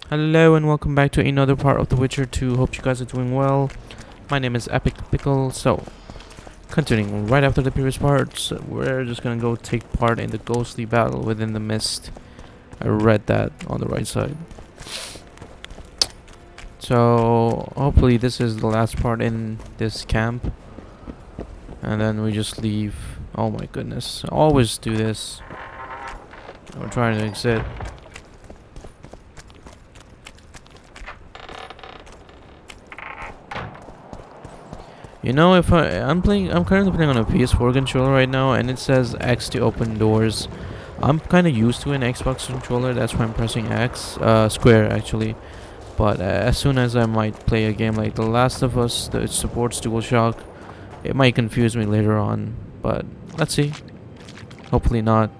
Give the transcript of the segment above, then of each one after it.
Hello and welcome back to another part of The Witcher 2. Hope you guys are doing well. My name is Epic Pickle. So, continuing right after the previous parts, we're just gonna go take part in the ghostly battle within the mist. I read that on the right side. So, hopefully this is the last part in this camp. And then we just leave. Oh my goodness. I always do this. We're trying to exit. You know, if I'm currently playing on a PS4 controller right now, and it says X to open doors. I'm kind of used to an Xbox controller, that's why I'm pressing X, square actually. But as soon as I might play a game like The Last of Us that supports DualShock, it might confuse me later on. But let's see. Hopefully not.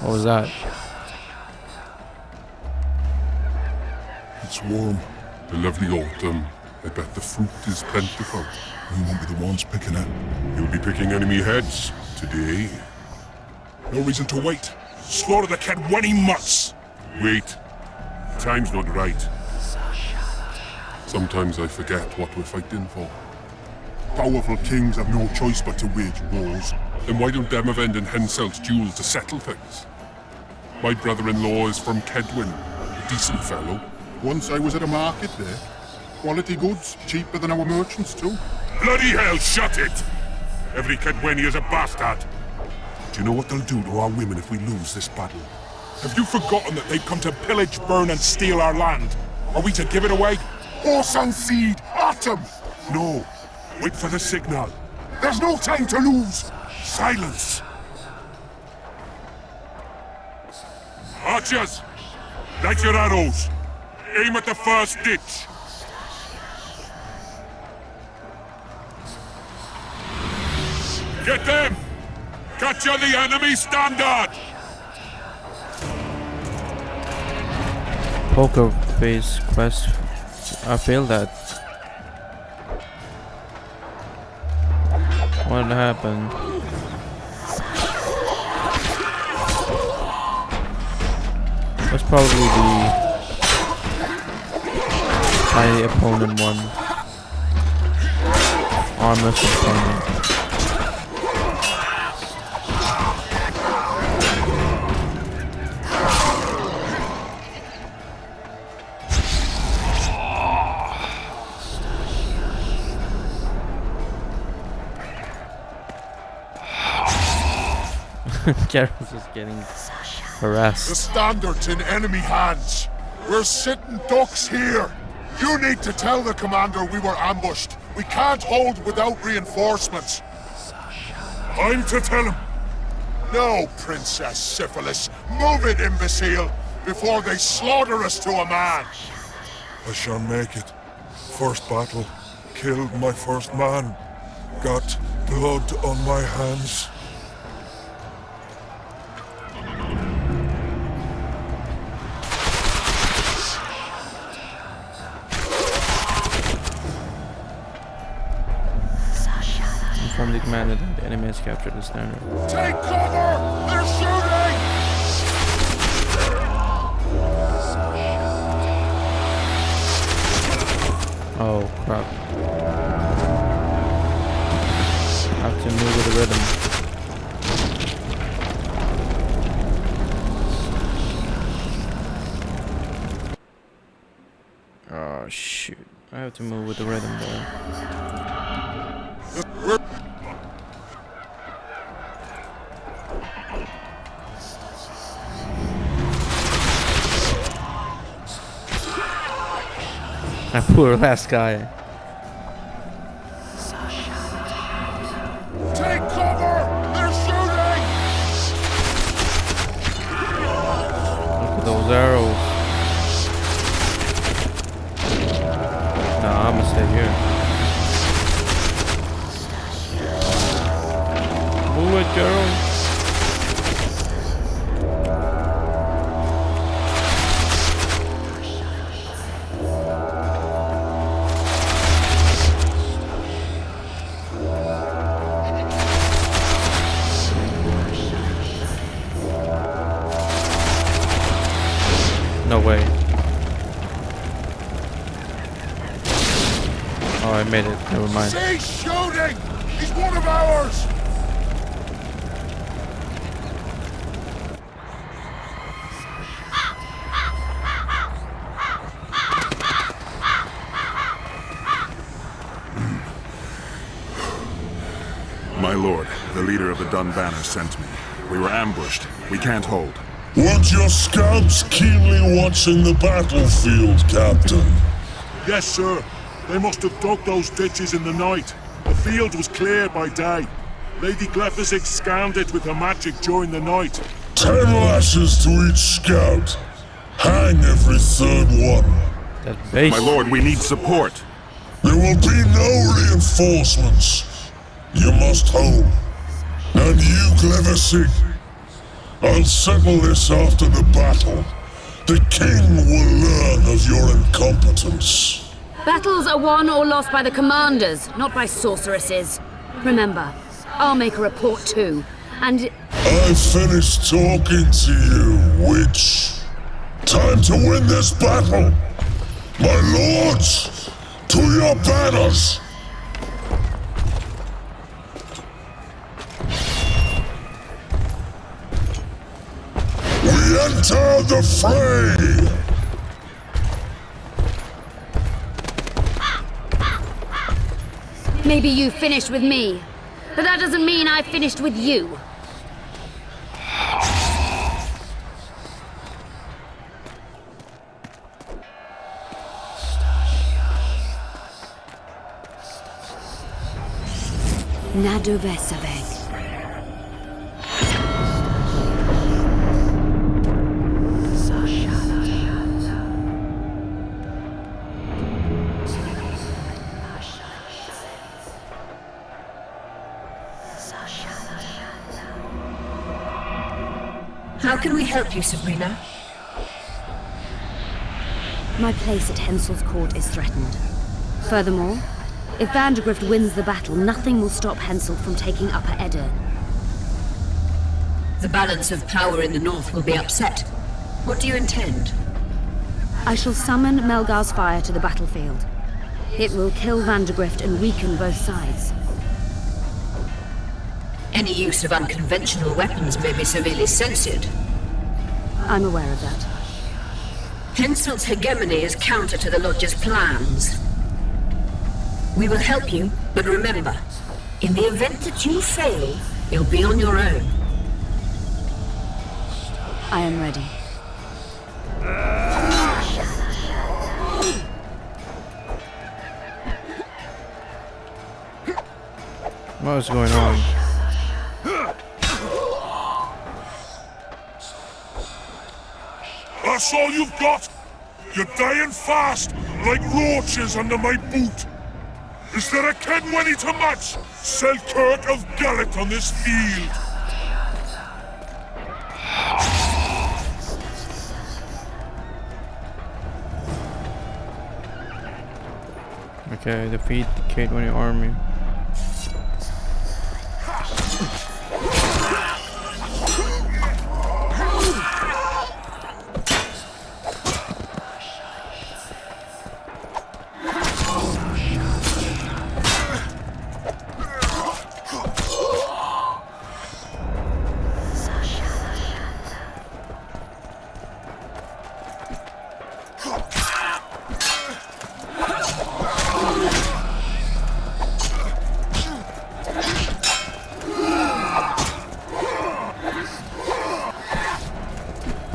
What was that? It's warm. The lovely autumn. I bet the fruit is plentiful. We won't be the ones picking it. You'll be picking enemy heads today. No reason to wait. Slaughter the Cadwenny mutts! Wait. Time's not right. Sometimes I forget what we're fighting for. Powerful kings have no choice but to wage wars. Then why don't Demavend and Henselt's duel to settle things? My brother-in-law is from Kedwin. A decent fellow. Once I was at a market there. Quality goods, cheaper than our merchants too. Bloody hell, shut it! Every Kedweni is a bastard. Do you know what they'll do to our women if we lose this battle? Have you forgotten that they've come to pillage, burn and steal our land? Are we to give it away? Horse and seed, Atom! No, wait for the signal. There's no time to lose! Silence! Archers! Light your arrows! Aim at the first ditch! Get them! Capture the enemy standard! Poker face quest. I failed that. What happened? That's probably my opponent won. Armless opponent. Garrus is getting harassed. The standard's in enemy hands. We're sitting ducks here. You need to tell the commander we were ambushed. We can't hold without reinforcements. I'm to tell him! No, Princess Syphilis. Move it, imbecile, before they slaughter us to a man. I shall make it. First battle. Killed my first man. Got blood on my hands. Inform the commander that the enemy has captured the standard. Take cover! They're shooting! Oh crap. I have to move with the rhythm. Oh shoot. I have to move with the rhythm though. That poor last guy. Take cover! They're shooting! Look at those arrows. Nah, I'm gonna stay here. Move it, Gerald. Oh, I made it. Never mind. Cease shooting! He's one of ours! My lord, the leader of the Dunbanner sent me. We were ambushed. We can't hold. Weren't your scouts keenly watching the battlefield, Captain? Yes, sir. They must have dug those ditches in the night. The field was clear by day. Lady Glephysic scanned it with her magic during the night. 10 lashes to each scout. Hang every third one. That base. My lord, we need support. There will be no reinforcements. You must hold. And you, Gleversig, I'll settle this after the battle. The king will learn of your incompetence. Battles are won or lost by the commanders, not by sorceresses. Remember, I'll make a report too, and... I've finished talking to you, witch. Time to win this battle. My lords, to your banners. We enter the fray. Maybe you finished with me, but that doesn't mean I finished with you. Nadovesaveg. How can we help you, Sabrina? My place at Hensel's court is threatened. Furthermore, if Vandergrift wins the battle, nothing will stop Hensel from taking Upper Edirne. The balance of power in the north will be upset. What do you intend? I shall summon Melgar's fire to the battlefield. It will kill Vandergrift and weaken both sides. Any use of unconventional weapons may be severely censored. I'm aware of that. Hensel's hegemony is counter to the Lodge's plans. We will help you, but remember, in the event that you fail, you'll be on your own. I am ready. What is going on? That's all you've got? You're dying fast, like roaches under my boot. Is there a Kenwenny to match Selkirk of Gallet on this field? Okay, defeat the K20 army.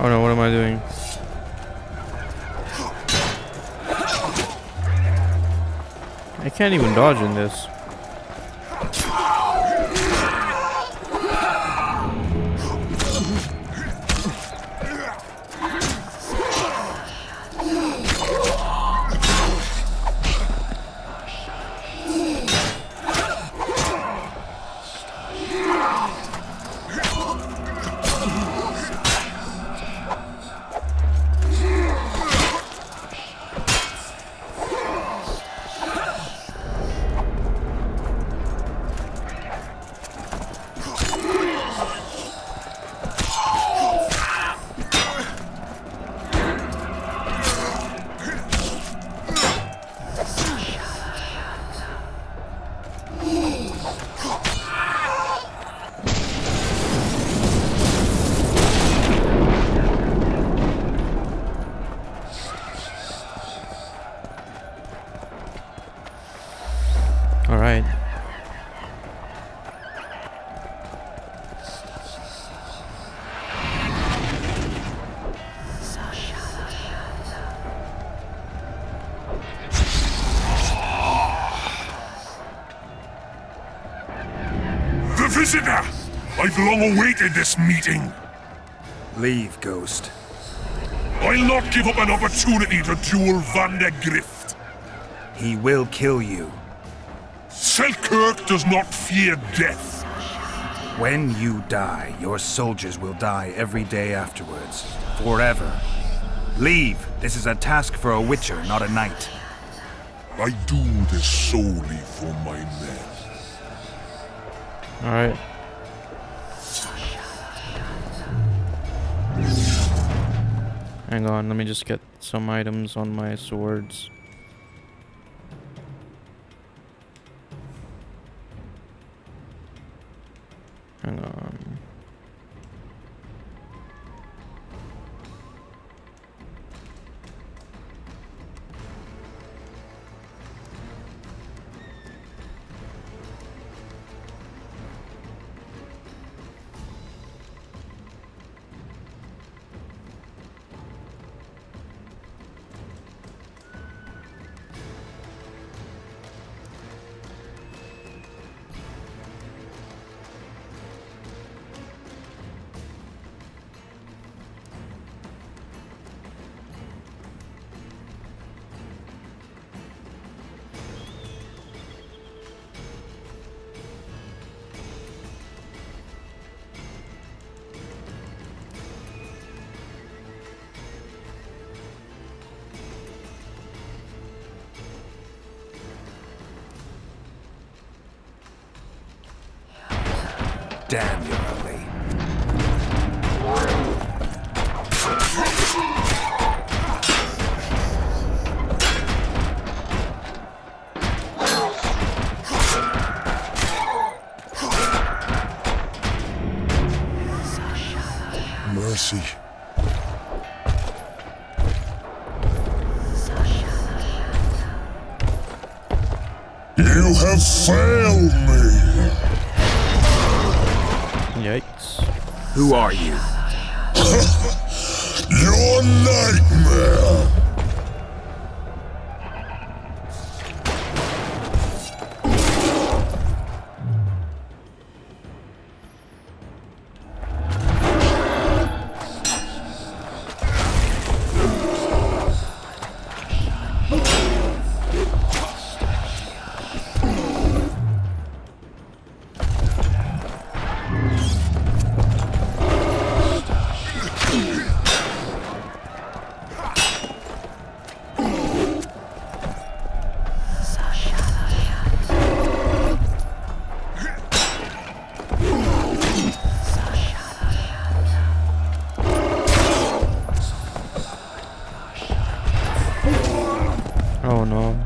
Oh no, what am I doing? I can't even dodge in this. Alright. The visitor! I've long awaited this meeting. Leave, Ghost. I'll not give up an opportunity to duel Van der Grift. He will kill you. Selkirk does not fear death. When you die, your soldiers will die every day afterwards. Forever. Leave. This is a task for a witcher, not a knight. I do this solely for my men. Alright. Hang on, let me just get some items on my swords. Hang on. Damn, you're ugly. Mercy. You have failed me. Yikes. Who are you? Your nightmare. Oh no.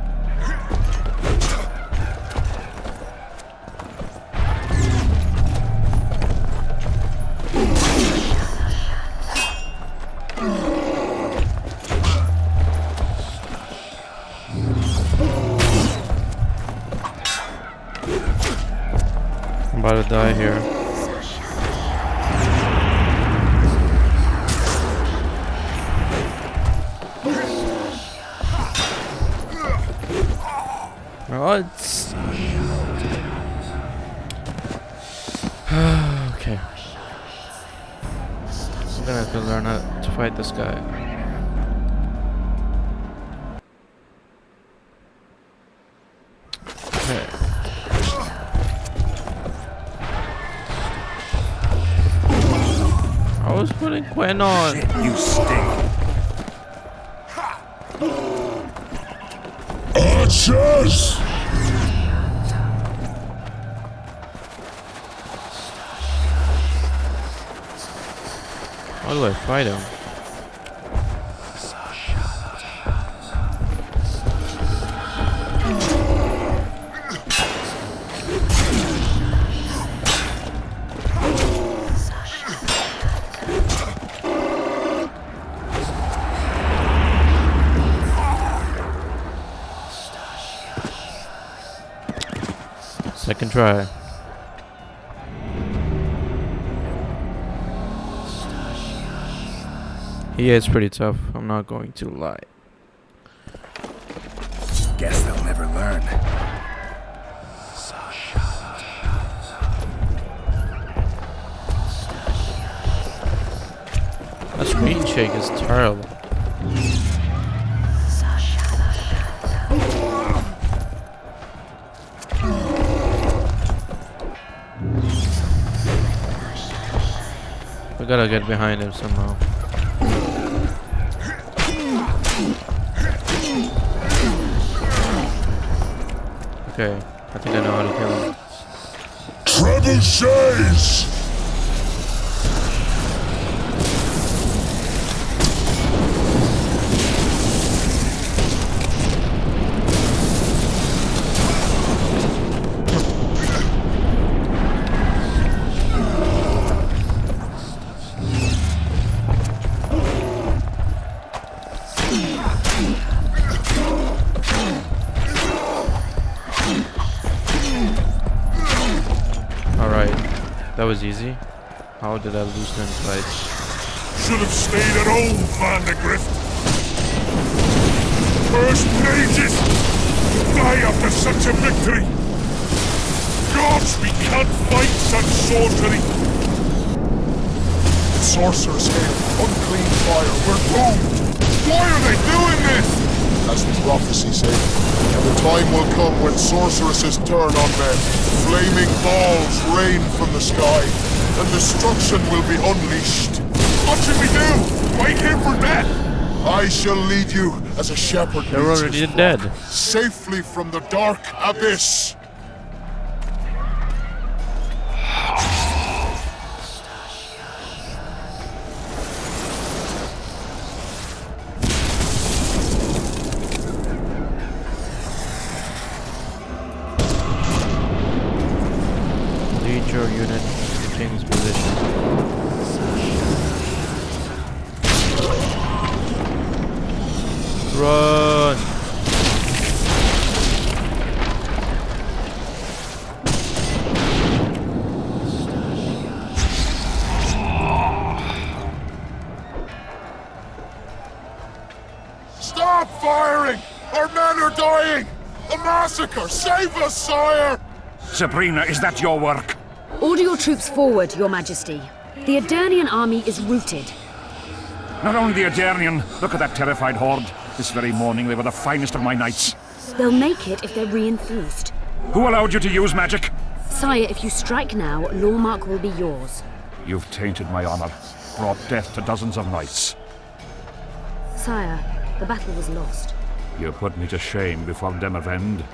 I'm about to die here. What? Okay. I'm gonna have to learn how to fight this guy. Okay. I was putting Quen on. Shit, you stink. Archers! How do I fight him? Second try. He is pretty tough, I'm not going to lie. Guess they'll never learn. That screen shake is terrible. We gotta get behind him somehow. Okay, I think I know how to kill him. Trebuchets! That was easy. How did I lose them fights? Should have stayed at home, Vandegrift. First mages die after such a victory. Gods, we can't fight such sorcery. Sorcerers here, unclean fire, we're doomed. Why are they doing this? As the prophecy said, the time will come when sorceresses turn on men. Flaming balls rain from the sky, and destruction will be unleashed. What should we do? Wait here for death? I shall lead you as a shepherd. They're already dead. Safely from the dark abyss. Your unit to change its position. Run! Stop firing! Our men are dying! A massacre! Save us, sire! Sabrina, is that your work? Order your troops forward, Your Majesty. The Aedirnian army is routed. Not only the Aedirnian, look at that terrified horde. This very morning they were the finest of my knights. They'll make it if they're reinforced. Who allowed you to use magic? Sire, if you strike now, Lawmark will be yours. You've tainted my honor, brought death to dozens of knights. Sire, the battle was lost. You put me to shame before Demavend.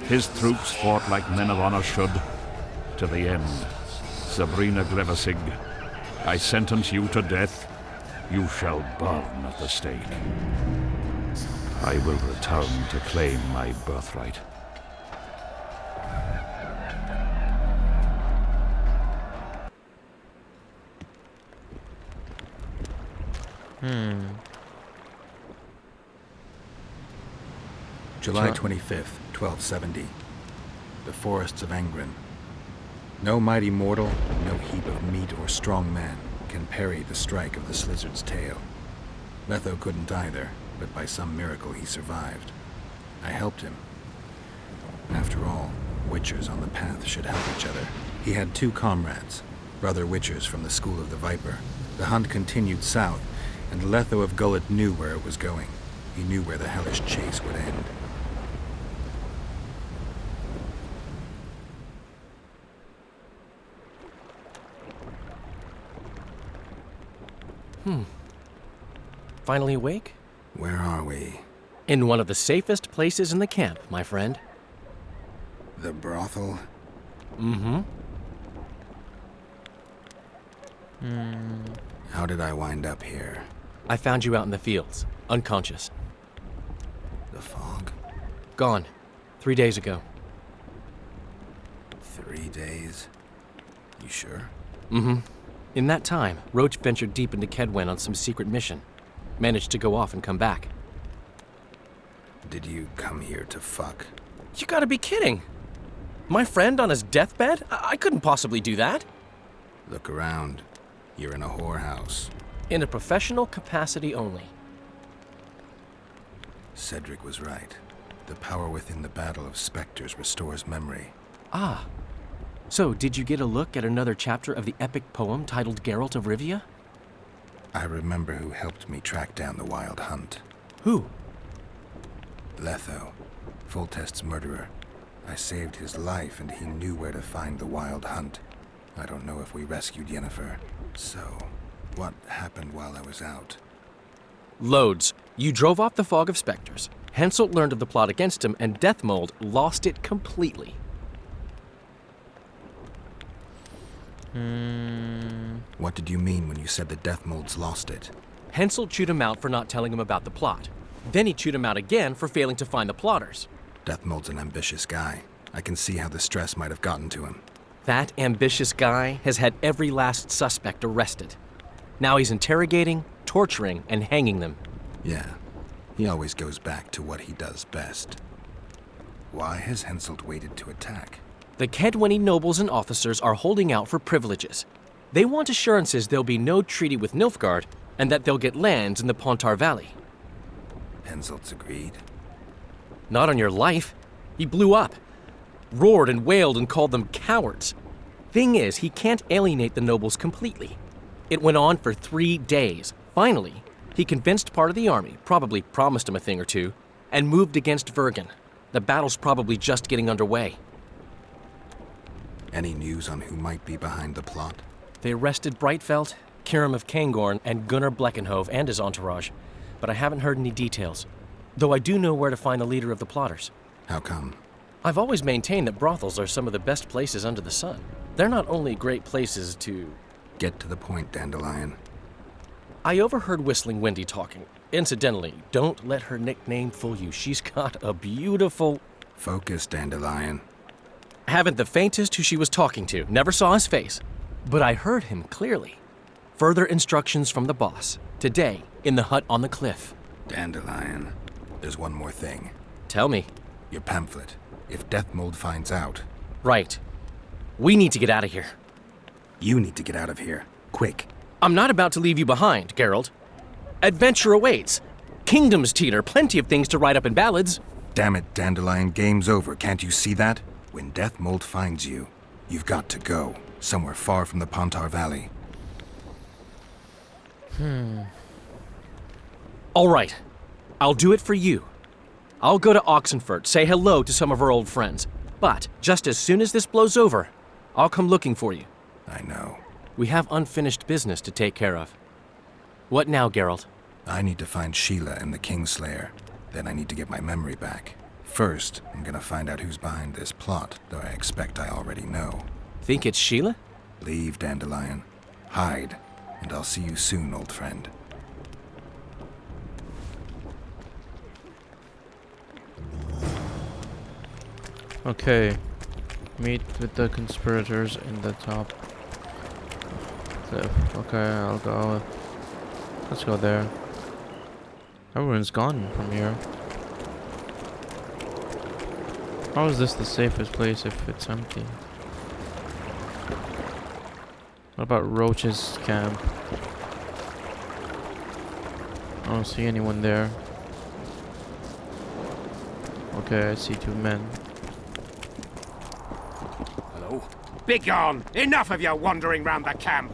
His troops fought like men of honor should. To the end. Sabrina Glevissig, I sentence you to death. You shall burn at the stake. I will return to claim my birthright. July 25th, 1270. The forests of Angren. No mighty mortal, no heap of meat or strong man can parry the strike of the Slizzard's tail. Letho couldn't either, but by some miracle he survived. I helped him. After all, Witchers on the path should help each other. He had two comrades, brother Witchers from the School of the Viper. The hunt continued south, and Letho of Gullet knew where it was going. He knew where the hellish chase would end. Finally awake? Where are we? In one of the safest places in the camp, my friend. The brothel? Mm-hmm. How did I wind up here? I found you out in the fields, unconscious. The fog? Gone. 3 days ago. 3 days? You sure? Mm-hmm. In that time, Roach ventured deep into Kedwen on some secret mission. Managed to go off and come back. Did you come here to fuck? You gotta be kidding! My friend on his deathbed? I couldn't possibly do that. Look around. You're in a whorehouse. In a professional capacity only. Cedric was right. The power within the Battle of Spectres restores memory. Ah. So, did you get a look at another chapter of the epic poem titled Geralt of Rivia? I remember who helped me track down the Wild Hunt. Who? Letho, Foltest's murderer. I saved his life and he knew where to find the Wild Hunt. I don't know if we rescued Yennefer. So, what happened while I was out? Loads. You drove off the Fog of Spectres. Henselt learned of the plot against him, and Deathmold lost it completely. What did you mean when you said the Deathmold's lost it? Henselt chewed him out for not telling him about the plot. Then he chewed him out again for failing to find the plotters. Deathmold's an ambitious guy. I can see how the stress might have gotten to him. That ambitious guy has had every last suspect arrested. Now he's interrogating, torturing, and hanging them. Yeah, he always goes back to what he does best. Why has Henselt waited to attack? The Kaedweni nobles and officers are holding out for privileges. They want assurances there'll be no treaty with Nilfgaard, and that they'll get lands in the Pontar Valley. Henselt's agreed? Not on your life. He blew up. Roared and wailed and called them cowards. Thing is, he can't alienate the nobles completely. It went on for 3 days. Finally, he convinced part of the army, probably promised him a thing or two, and moved against Vergen. The battle's probably just getting underway. Any news on who might be behind the plot? They arrested Breitfeld, Kirim of Caingorn, and Gunnar Bleckenhove and his entourage, but I haven't heard any details. Though I do know where to find the leader of the plotters. How come? I've always maintained that brothels are some of the best places under the sun. They're not only great places to... Get to the point, Dandelion. I overheard Whistling Wendy talking. Incidentally, don't let her nickname fool you. She's got a beautiful... Focus, Dandelion. Haven't the faintest who she was talking to. Never saw his face. But I heard him clearly. Further instructions from the boss. Today, in the hut on the cliff. Dandelion, there's one more thing. Tell me. Your pamphlet. If Deathmold finds out... Right. We need to get out of here. You need to get out of here. Quick. I'm not about to leave you behind, Geralt. Adventure awaits. Kingdoms teeter, plenty of things to write up in ballads. Damn it, Dandelion, game's over. Can't you see that? When Deathmold finds you, you've got to go. Somewhere far from the Pontar Valley. All right. I'll do it for you. I'll go to Oxenfurt, say hello to some of our old friends. But just as soon as this blows over, I'll come looking for you. I know. We have unfinished business to take care of. What now, Geralt? I need to find Sheila and the Kingslayer. Then I need to get my memory back. First, I'm gonna find out who's behind this plot, though I expect I already know. Think it's Sheila? Leave, Dandelion. Hide, and I'll see you soon, old friend. Okay. Meet with the conspirators in the top cliff. Okay, I'll go. Let's go there. Everyone's gone from here. How is this the safest place if it's empty? What about Roach's camp? I don't see anyone there. Okay, I see 2 men. Hello? Begone! Enough of your wandering round the camp!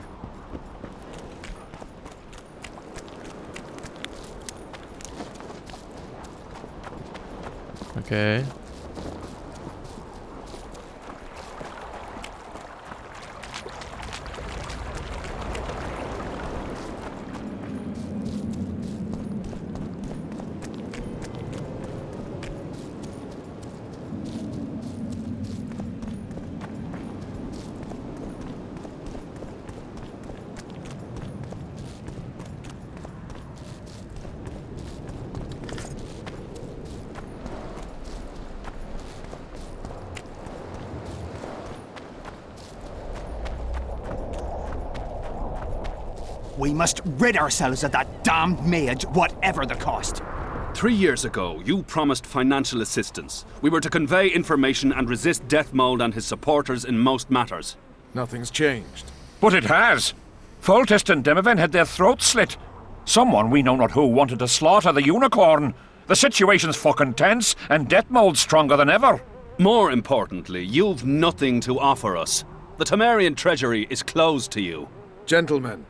Okay. We must rid ourselves of that damned mage, whatever the cost. 3 years ago, you promised financial assistance. We were to convey information and resist Deathmold and his supporters in most matters. Nothing's changed. But it has. Foltest and Demoven had their throats slit. Someone, we know not who, wanted to slaughter the unicorn. The situation's fucking tense, and Deathmold's stronger than ever. More importantly, you've nothing to offer us. The Temerian treasury is closed to you. Gentlemen,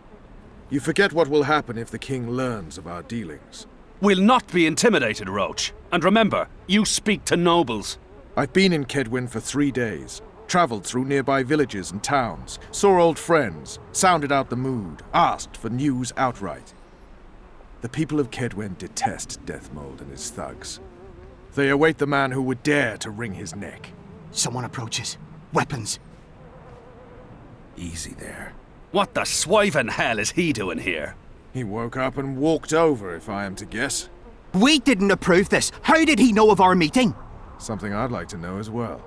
you forget what will happen if the king learns of our dealings. We'll not be intimidated, Roach. And remember, you speak to nobles. I've been in Kedwin for 3 days. Travelled through nearby villages and towns, saw old friends, sounded out the mood, asked for news outright. The people of Kedwin detest Deathmold and his thugs. They await the man who would dare to wring his neck. Someone approaches. Weapons. Easy there. What the swiven hell is he doing here? He woke up and walked over, if I am to guess. We didn't approve this. How did he know of our meeting? Something I'd like to know as well.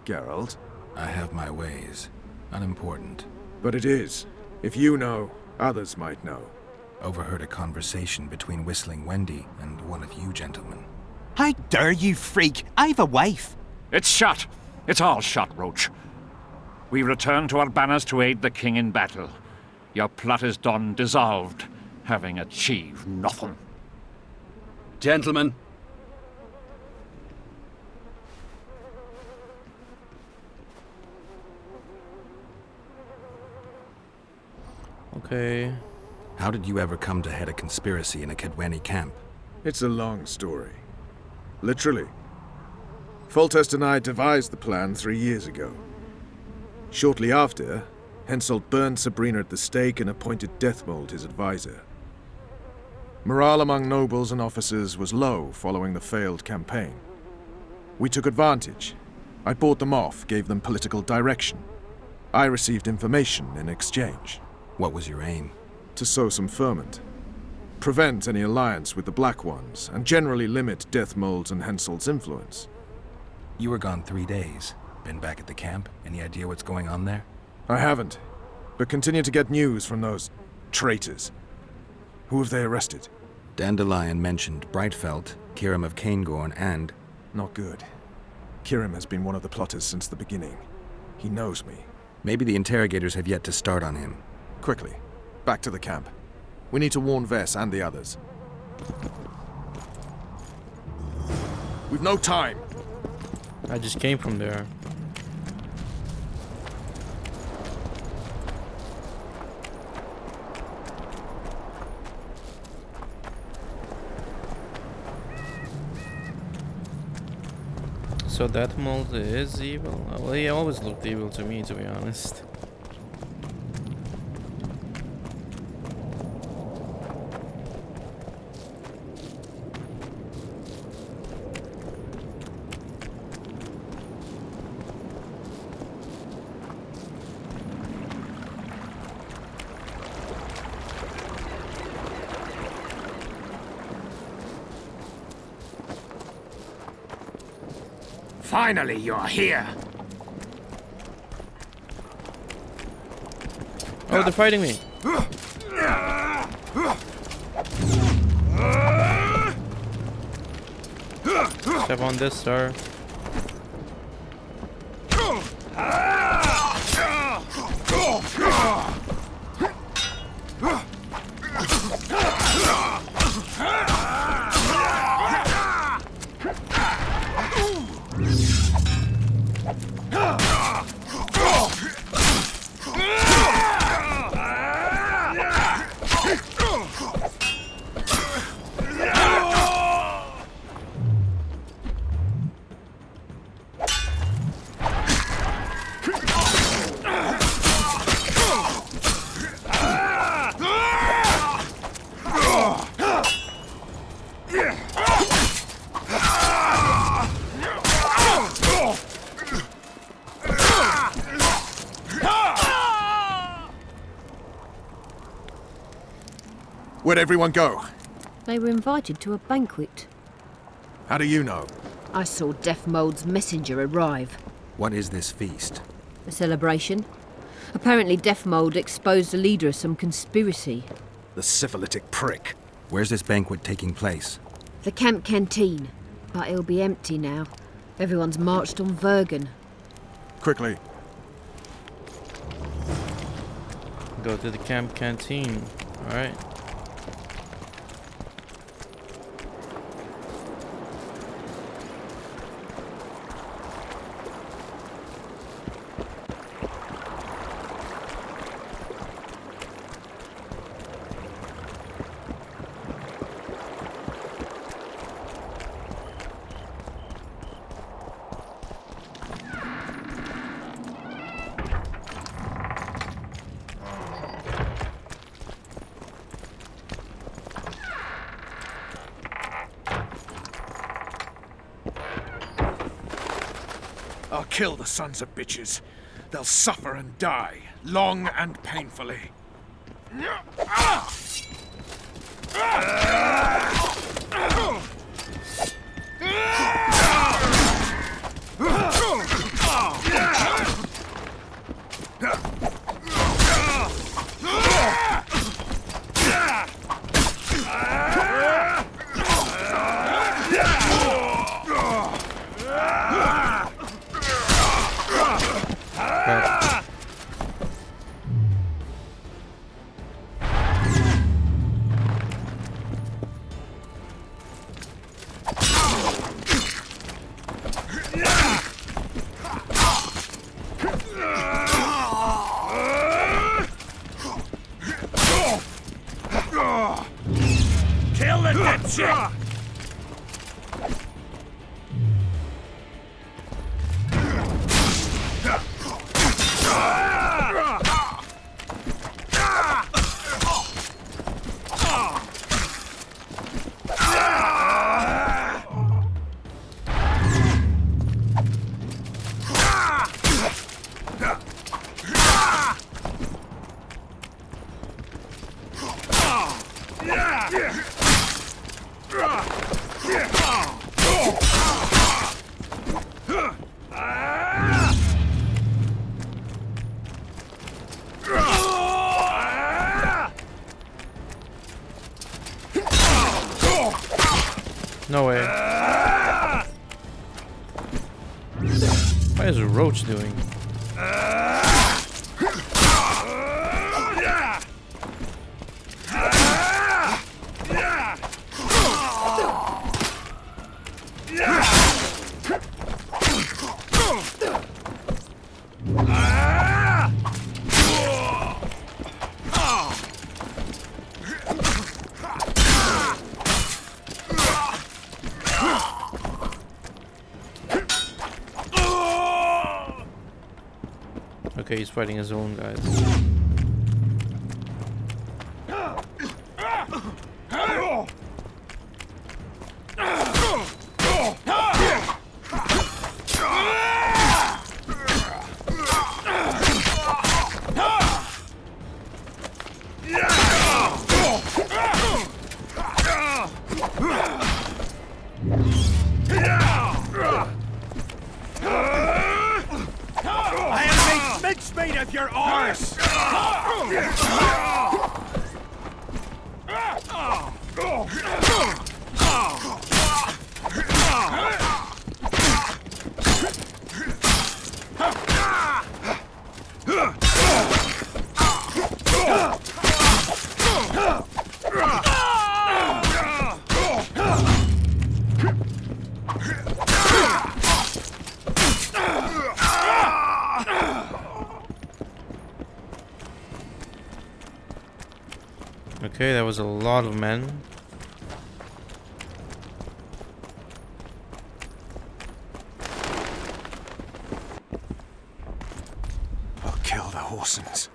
Geralt? I have my ways. Unimportant. But it is. If you know, others might know. Overheard a conversation between Whistling Wendy and one of you gentlemen. How dare you, freak? I've a wife. It's shot. It's all shot, Roach. We return to our banners to aid the king in battle. Your plot is done, dissolved, having achieved nothing. Gentlemen. Okay. How did you ever come to head a conspiracy in a Kedweni camp? It's a long story. Literally. Foltest and I devised the plan 3 years ago. Shortly after, Henselt burned Sabrina at the stake and appointed Deathmold his advisor. Morale among nobles and officers was low following the failed campaign. We took advantage. I bought them off, gave them political direction. I received information in exchange. What was your aim? To sow some ferment. Prevent any alliance with the Black Ones, and generally limit Deathmold's and Henselt's influence. You were gone 3 days. Been back at the camp? Any idea what's going on there? I haven't, but continue to get news from those traitors. Who have they arrested? Dandelion mentioned Brightfelt, Kirim of Caingorn, and... Not good. Kirim has been one of the plotters since the beginning. He knows me. Maybe the interrogators have yet to start on him. Quickly, back to the camp. We need to warn Vess and the others. We've no time. I just came from there. So Deathmold is evil? Well, he always looked evil to me, to be honest. Finally, you're here. Oh, they're fighting me. Step on this, sir. Where'd everyone go? They were invited to a banquet. How do you know? I saw Deathmold's messenger arrive. What is this feast? A celebration. Apparently Deathmold exposed the leader of some conspiracy. The syphilitic prick. Where's this banquet taking place? The camp canteen. But it'll be empty now. Everyone's marched on Vergen. Quickly. Go to the camp canteen. Alright. I'll kill the sons of bitches. They'll suffer and die, long and painfully. Kill the dipshit! No way. What is Roach doing? Okay, he's fighting his own guys. Mincemeat of your arse! Okay, that was a lot of men. I'll kill the Horsens.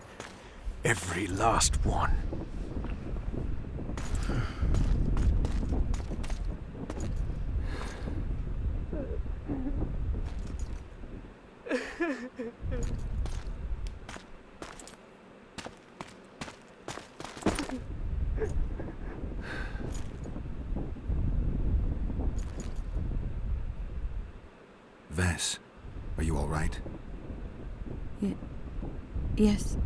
Every last one. Vess, are you all right? Yes.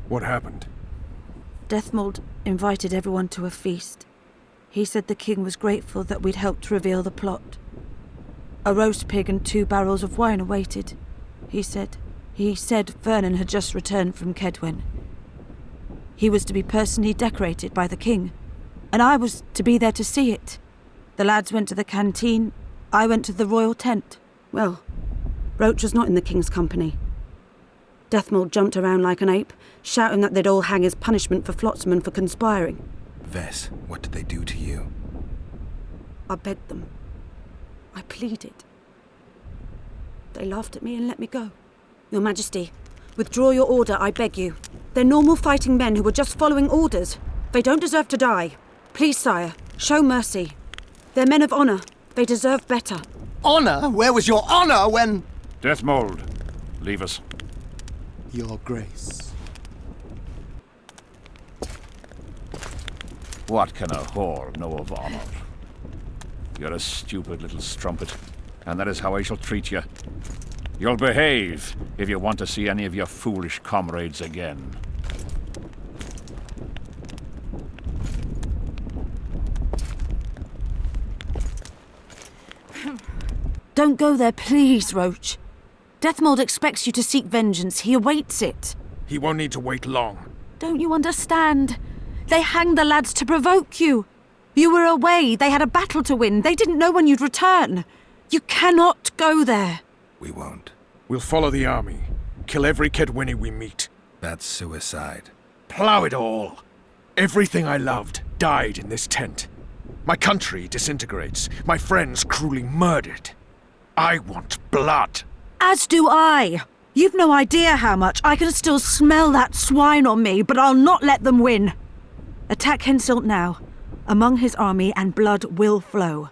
What happened? Deathmold invited everyone to a feast. He said the king was grateful that we'd helped reveal the plot. A roast pig and 2 barrels of wine awaited, he said. He said Vernon had just returned from Kedwen. He was to be personally decorated by the king, and I was to be there to see it. The lads went to the canteen, I went to the royal tent. Well, Roach was not in the king's company. Deathmold jumped around like an ape, shouting that they'd all hang as punishment for Flotsam for conspiring. Vess, what did they do to you? I begged them. I pleaded. They laughed at me and let me go. Your Majesty, withdraw your order, I beg you. They're normal fighting men who were just following orders. They don't deserve to die. Please, sire, show mercy. They're men of honor. They deserve better. Honor? Where was your honor when... Deathmold, leave us. Your Grace. What can a whore know of honor? You're a stupid little strumpet, and that is how I shall treat you. You'll behave if you want to see any of your foolish comrades again. Don't go there, please, Roach. Deathmold expects you to seek vengeance. He awaits it. He won't need to wait long. Don't you understand? They hanged the lads to provoke you. You were away. They had a battle to win. They didn't know when you'd return. You cannot go there. We won't. We'll follow the army. Kill every Kedwini we meet. That's suicide. Plough it all. Everything I loved died in this tent. My country disintegrates. My friends cruelly murdered. I want blood. As do I. You've no idea how much. I can still smell that swine on me, but I'll not let them win. Attack Henselt now, among his army, and blood will flow.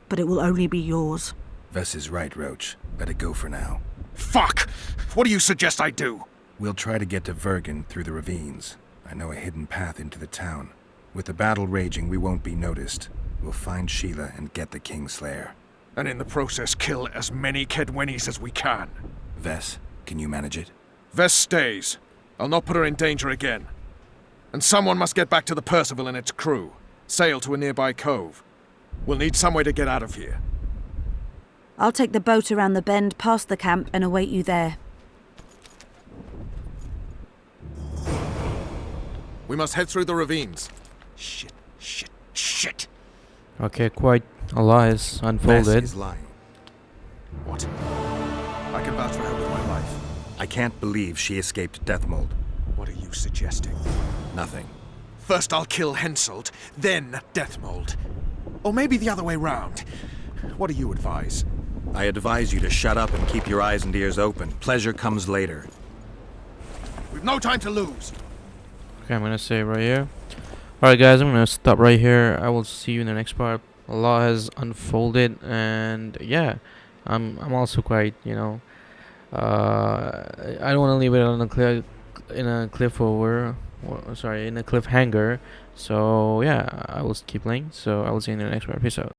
But it will only be yours. Vess is right, Roach. Let it go for now. Fuck! What do you suggest I do? We'll try to get to Vergen through the ravines. I know a hidden path into the town. With the battle raging, we won't be noticed. We'll find Sheila and get the Kingslayer. And in the process kill as many Kedwenis as we can. Vess, can you manage it? Vess stays. I'll not put her in danger again. And someone must get back to the Percival and its crew. Sail to a nearby cove. We'll need some way to get out of here. I'll take the boat around the bend past the camp and await you there. We must head through the ravines. Shit, shit, shit. Okay, quite a lot is unfolded. Vess is lying. What? I can vouch for her with my life. I can't believe she escaped Deathmold. What are you suggesting? Nothing. First I'll kill Henselt, then Deathmold. Or maybe the other way round. What do you advise? I advise you to shut up and keep your eyes and ears open. Pleasure comes later. We've no time to lose. Okay, I'm gonna say right here. Alright guys, I'm gonna stop right here. I will see you in the next part. A lot has unfolded, and yeah, I'm also quite, you know, I don't want to leave it on a in a cliffhanger. So yeah, I will keep playing. So I will see you in the next part. Peace out.